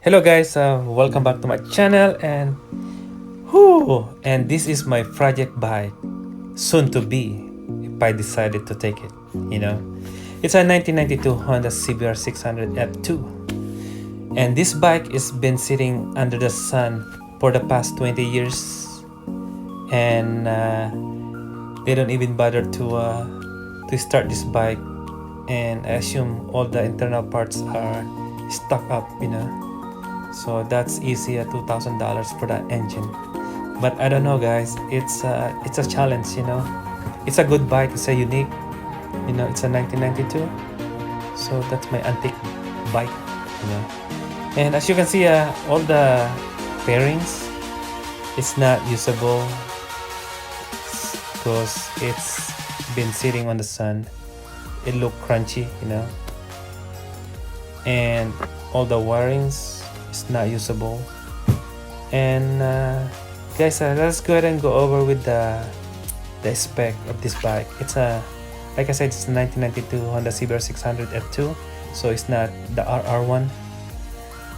Hello guys, welcome back to my channel and this is my project bike, soon to be if I decided to take it, you know. It's a 1992 Honda CBR600F2 and this bike has been sitting under the sun for the past 20 years and they don't even bother to start this bike, and I assume all the internal parts are stuck up, so that's easy at $2,000 for that engine. But I don't know guys, it's a challenge, it's a good bike, it's a unique, it's a 1992, so that's my antique bike, and as you can see, all the fairings, it's not usable because it's been sitting on the sun. It look crunchy, and all the wirings is not usable. And guys, let's go ahead and go over with the spec of this bike. It's a, like I said, it's a 1992 Honda CBR600F2, so it's not the RR1.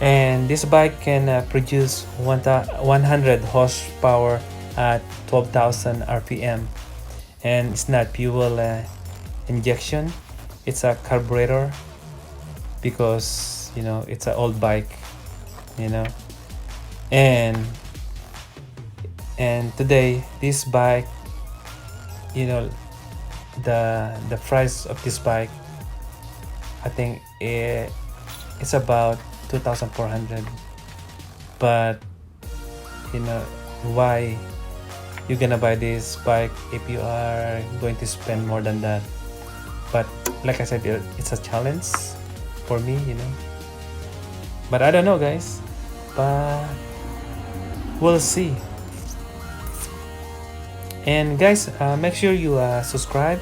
And this bike can produce 100 horsepower at 12,000 RPM, and it's not fuel injection, it's a carburetor, because it's an old bike, and today this bike, the price of this bike, I think it's about 2,400. But why you're gonna buy this bike if you are going to spend more than that? But like I said, it's a challenge for me, but I don't know guys, but we'll see. And guys, make sure you subscribe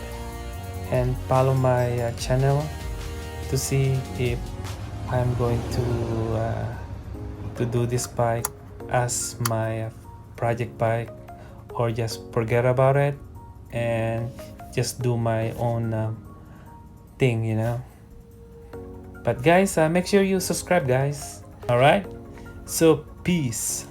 and follow my channel to see if I'm going to do this bike as my project bike, or just forget about it and just do my own thing, but guys, make sure you subscribe guys. All right, so peace.